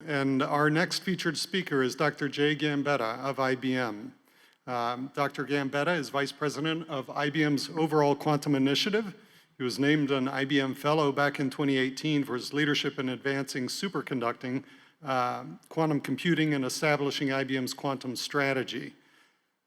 And our next featured speaker is Dr. Jay Gambetta of IBM. Dr. Gambetta is Vice President of IBM's overall quantum initiative. He was named an IBM Fellow back in 2018 for his leadership in advancing superconducting, quantum computing, and establishing IBM's quantum strategy.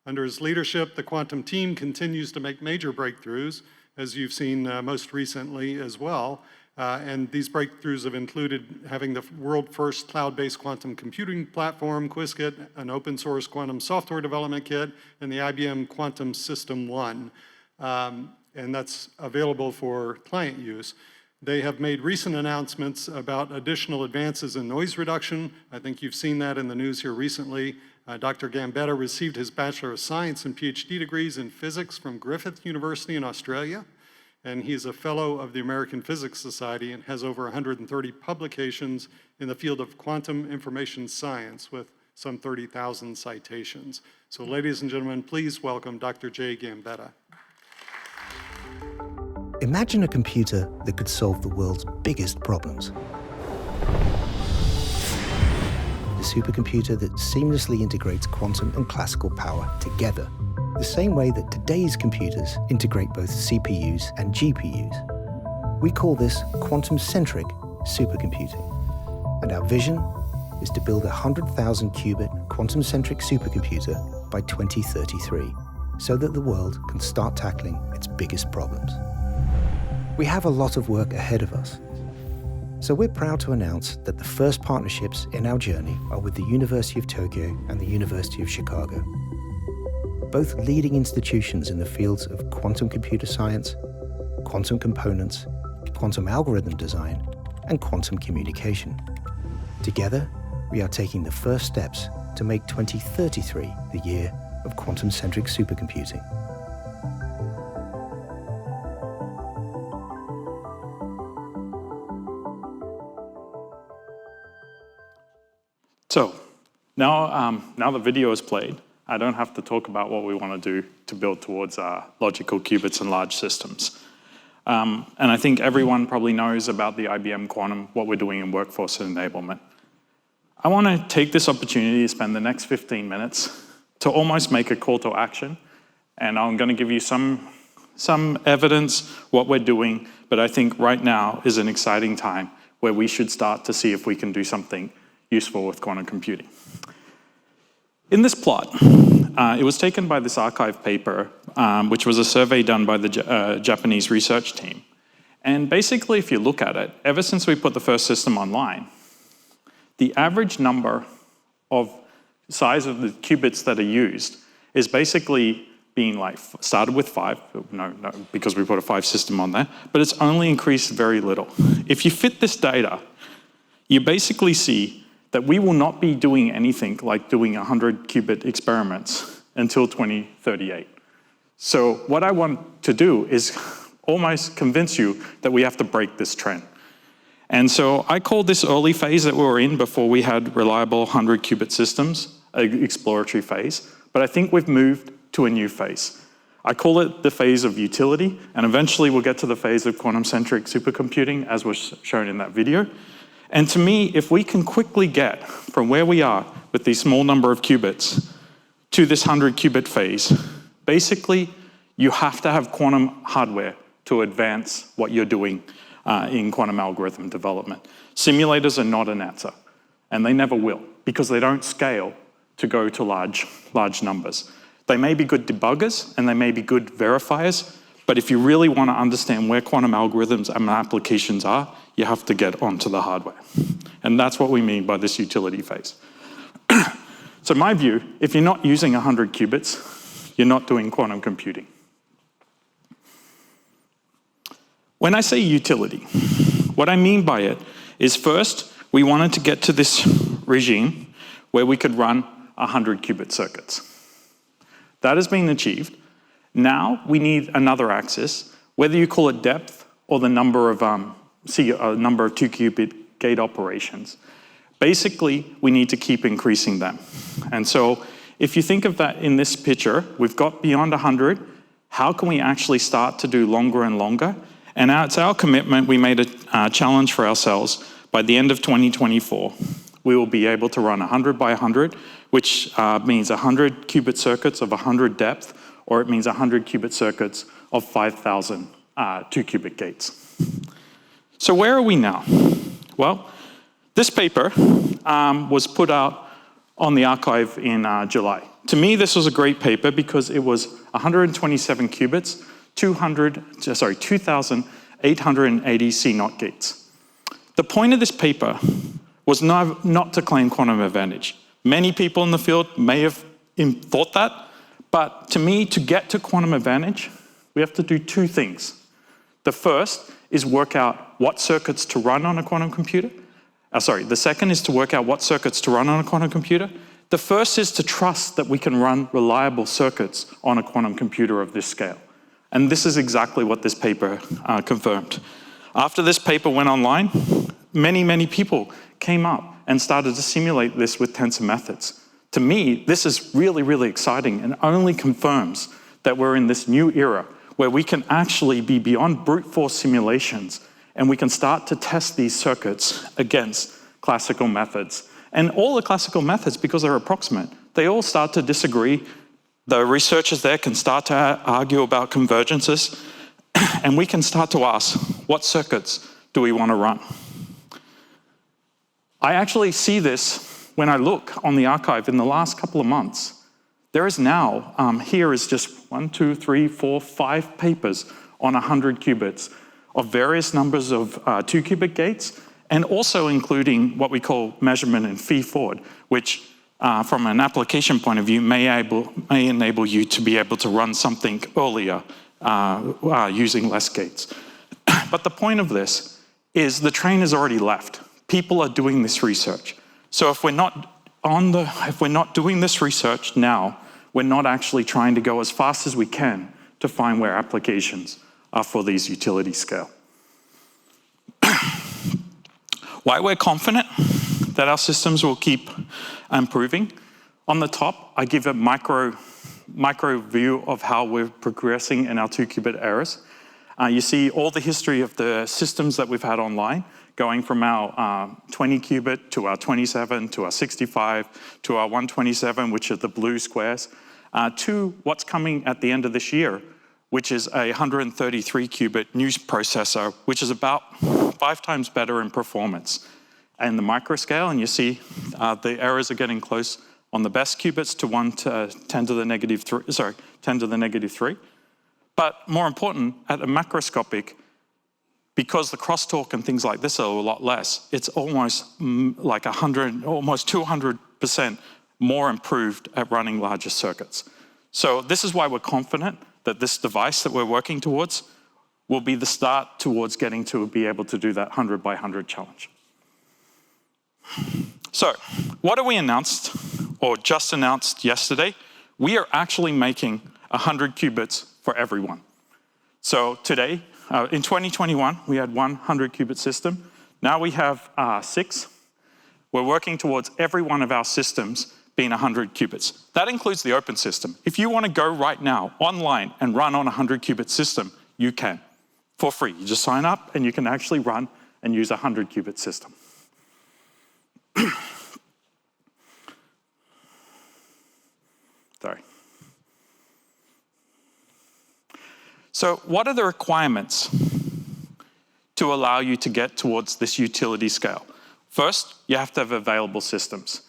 Under his leadership, the quantum team continues to make major breakthroughs, as you've seen most recently as well. And these breakthroughs have included having the world's first cloud-based quantum computing platform, Qiskit, an open source quantum software development kit, and the IBM Quantum System 1. And that's available for client use. They have made recent announcements about additional advances in noise reduction. I think you've seen that in the news here recently. Dr. Gambetta received his Bachelor of Science and PhD degrees in physics from Griffith University in Australia. And he's a fellow of the American Physics Society and has over 130 publications in the field of quantum information science with some 30,000 citations. So ladies and gentlemen, please welcome Dr. Jay Gambetta. Imagine a computer that could solve the world's biggest problems. A supercomputer that seamlessly integrates quantum and classical power together, the same way that today's computers integrate both CPUs and GPUs. We call this quantum-centric supercomputing. And our vision is to build a 100,000 qubit quantum-centric supercomputer by 2033, so that the world can start tackling its biggest problems. We have a lot of work ahead of us. So we're proud to announce that the first partnerships in our journey are with the University of Tokyo and the University of Chicago, both leading institutions in the fields of quantum computer science, quantum components, quantum algorithm design, and quantum communication. Together, we are taking the first steps to make 2033 the year of quantum-centric supercomputing. So now the video is played, I don't have to talk about what we want to do to build towards logical qubits and large systems. And I think everyone probably knows about the IBM Quantum, what we're doing in workforce enablement. I want to take this opportunity to spend the next 15 minutes to almost make a call to action. And I'm going to give you some evidence, what we're doing, but I think right now is an exciting time where we should start to see if we can do something useful with quantum computing. In this plot, it was taken by this archive paper, which was a survey done by the Japanese research team. And basically, if you look at it, ever since we put the first system online, the average number of size of the qubits that are used is basically being like, started with 5, no, because we put a 5 system on there, but it's only increased very little. If you fit this data, you basically see that we will not be doing anything like doing 100 qubit experiments until 2038. So what I want to do is almost convince you that we have to break this trend. And so I call this early phase that we were in before we had reliable 100 qubit systems, an exploratory phase, but I think we've moved to a new phase. I call it the phase of utility, and eventually we'll get to the phase of quantum-centric supercomputing, as was shown in that video. And to me, if we can quickly get from where we are with these small number of qubits to this 100 qubit phase, basically you have to have quantum hardware to advance what you're doing in quantum algorithm development. Simulators are not an answer, and they never will, because they don't scale to go to large numbers. They may be good debuggers and they may be good verifiers, but if you really want to understand where quantum algorithms and applications are, you have to get onto the hardware. And that's what we mean by this utility phase. So my view, if you're not using 100 qubits, you're not doing quantum computing. When I say utility, what I mean by it is first, we wanted to get to this regime where we could run 100 qubit circuits. That has been achieved. Now we need another axis, whether you call it depth or the number of 2 qubit gate operations. Basically, we need to keep increasing them. And so if you think of that in this picture, we've got beyond 100. How can we actually start to do longer and longer? And it's our commitment. We made a challenge for ourselves. By the end of 2024, we will be able to run 100 by 100, which means 100 qubit circuits of 100 depth, or it means 100 qubit circuits of 5,000 2-qubit gates. So where are we now? Well, this paper was put out on the archive in July. To me, this was a great paper because it was 127 qubits, 2,880 C0 gates. The point of this paper was not to claim quantum advantage. Many people in the field may have thought that, but to me, to get to quantum advantage, we have to do two things. The first is work out what circuits to run on a quantum computer. The second is to work out what circuits to run on a quantum computer. The first is to trust that we can run reliable circuits on a quantum computer of this scale. And this is exactly what this paper confirmed. After this paper went online, many people came up and started to simulate this with tensor methods. To me, this is really exciting and only confirms that we're in this new era where we can actually be beyond brute force simulations and we can start to test these circuits against classical methods. And all the classical methods, because they're approximate, they all start to disagree. The researchers there can start to argue about convergences, and we can start to ask, what circuits do we want to run? I actually see this when I look on the archive in the last couple of months. There is now, here is just 1, 2, 3, 4, 5 papers on 100 qubits of various numbers of 2-qubit gates, and also including what we call measurement and feed-forward, which from an application point of view may enable you to be able to run something earlier using less gates. But the point of this is the train has already left. People are doing this research. So if we're not doing this research now, we're not actually trying to go as fast as we can to find where applications are for these utility scale. Why we're confident that our systems will keep improving. On the top, I give a micro view of how we're progressing in our 2-qubit errors. You see all the history of the systems that we've had online, going from our 20 qubit to our 27, to our 65, to our 127, which are the blue squares, to what's coming at the end of this year, which is a 133 qubit new processor, which is about 5 times better in performance. And the microscale, and you see the errors are getting close on the best qubits to 10 to the negative 3. But more important, at a macroscopic, because the crosstalk and things like this are a lot less, it's almost like 200% more improved at running larger circuits. So this is why we're confident that this device that we're working towards will be the start towards getting to be able to do that 100 by 100 challenge. So what have we announced, or just announced yesterday? We are actually making 100 qubits for everyone. So today, in 2021, we had 100 qubit system. Now we have 6. We're working towards every one of our systems being 100 qubits. That includes the open system. If you want to go right now online and run on a 100 qubit system, you can, for free. You just sign up and you can actually run and use a 100 qubit system. Sorry. So what are the requirements to allow you to get towards this utility scale? First, you have to have available systems.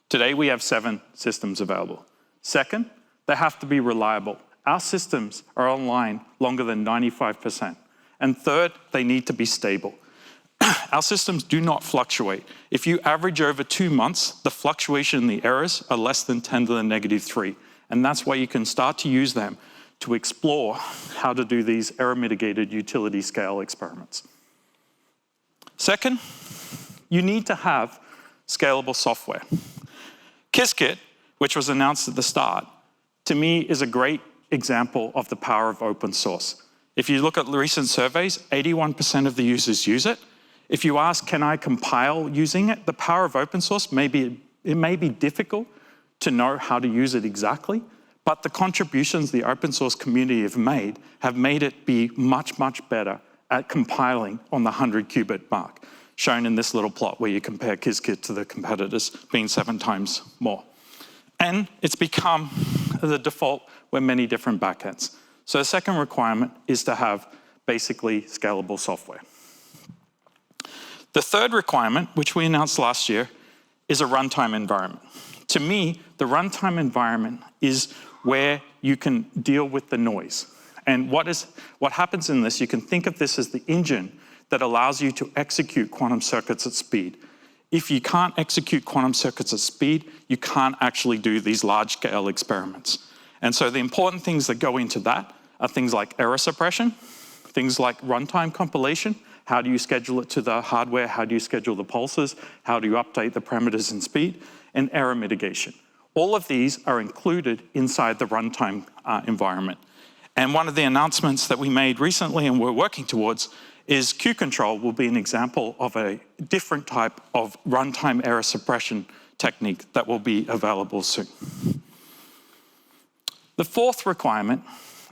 Today, we have 7 systems available. Second, they have to be reliable. Our systems are online longer than 95%. And third, they need to be stable. Our systems do not fluctuate. If you average over 2 months, the fluctuation in the errors are less than 10 to the negative 3. And that's why you can start to use them to explore how to do these error-mitigated utility scale experiments. Second, you need to have scalable software. Qiskit, which was announced at the start, to me is a great example of the power of open source. If you look at recent surveys, 81% of the users use it. If you ask, can I compile using it? The power of open source, it may be difficult to know how to use it exactly, but the contributions the open source community have made it be much better at compiling on the 100 qubit mark. shown in this little plot where you compare Qiskit to the competitors being 7 times more. And it's become the default with many different backends. So the second requirement is to have basically scalable software. The third requirement, which we announced last year, is a runtime environment. To me, the runtime environment is where you can deal with the noise. And what happens in this, you can think of this as the engine that allows you to execute quantum circuits at speed. If you can't execute quantum circuits at speed, you can't actually do these large-scale experiments. And so the important things that go into that are things like error suppression, things like runtime compilation. How do you schedule it to the hardware? How do you schedule the pulses? How do you update the parameters and speed? And error mitigation. All of these are included inside the runtime environment. And one of the announcements that we made recently and we're working towards is Q-Control will be an example of a different type of runtime error suppression technique that will be available soon. The fourth requirement,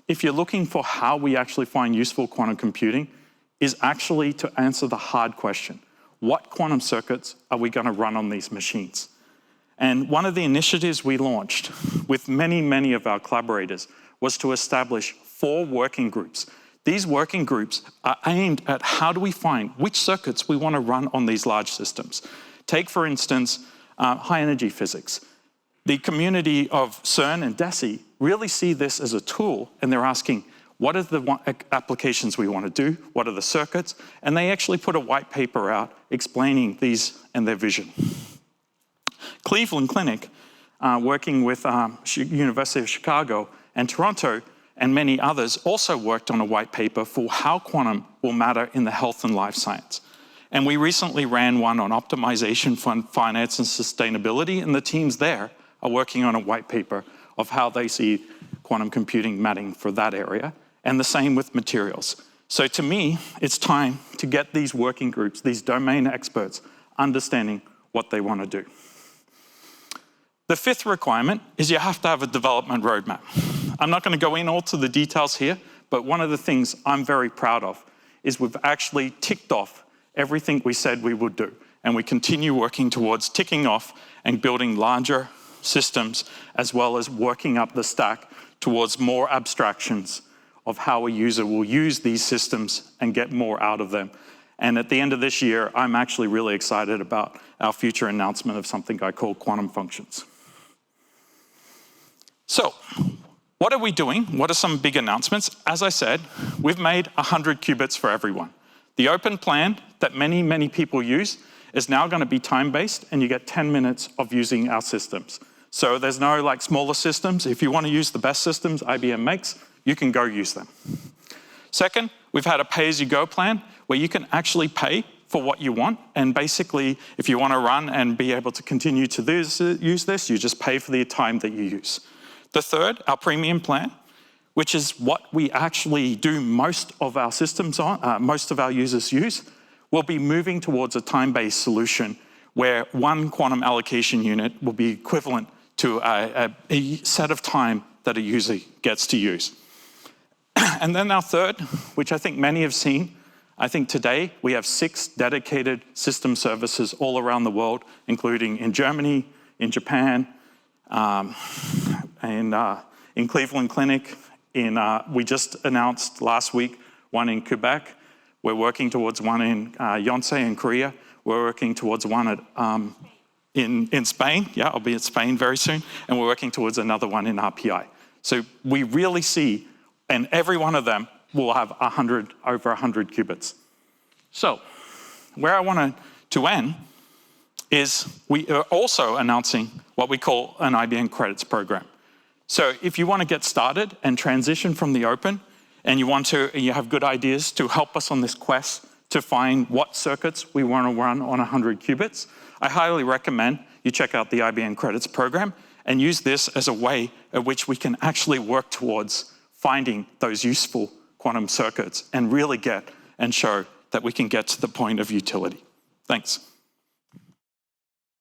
if you're looking for how we actually find useful quantum computing, is actually to answer the hard question. What quantum circuits are we going to run on these machines? And one of the initiatives we launched with many, many of our collaborators was to establish 4 working groups. These working groups are aimed at how do we find which circuits we want to run on these large systems. Take, for instance, high-energy physics. The community of CERN and DESI really see this as a tool, and they're asking, what are the applications we want to do? What are the circuits? And they actually put a white paper out explaining these and their vision. Cleveland Clinic, working with University of Chicago and Toronto and many others, also worked on a white paper for how quantum will matter in the health and life science. And we recently ran one on optimization, finance, and sustainability, and the teams there are working on a white paper of how they see quantum computing mattering for that area, and the same with materials. So to me, it's time to get these working groups, these domain experts, understanding what they want to do. The fifth requirement is you have to have a development roadmap. I'm not going to go in all to the details here, but one of the things I'm very proud of is we've actually ticked off everything we said we would do. And we continue working towards ticking off and building larger systems, as well as working up the stack towards more abstractions of how a user will use these systems and get more out of them. And at the end of this year, I'm actually really excited about our future announcement of something I call quantum functions. So, what are we doing? What are some big announcements? As I said, we've made 100 qubits for everyone. The open plan that many, many people use is now going to be time-based, and you get 10 minutes of using our systems. So there's no like smaller systems. If you want to use the best systems IBM makes, you can go use them. Second, we've had a pay-as-you-go plan where you can actually pay for what you want. And basically, if you want to run and be able to continue to use this, you just pay for the time that you use. The third, our premium plan, which is what we actually do most of our systems on, most of our users use, will be moving towards a time-based solution where one quantum allocation unit will be equivalent to a set of time that a user gets to use. And then our third, which I think many have seen, I think today we have 6 dedicated system services all around the world, including in Germany, in Japan, and in Cleveland Clinic. We just announced last week one in Quebec. We're working towards one in Yonsei in Korea. We're working towards one in Spain. Yeah, I'll be at Spain very soon. And we're working towards another one in RPI. So we really see, and every one of them will have over 100 qubits. So where I wanted to end is we are also announcing what we call an IBM credits program. So if you want to get started and transition from the open, and you have good ideas to help us on this quest to find what circuits we want to run on 100 qubits, I highly recommend you check out the IBM credits program and use this as a way at which we can actually work towards finding those useful quantum circuits and really get and show that we can get to the point of utility. Thanks.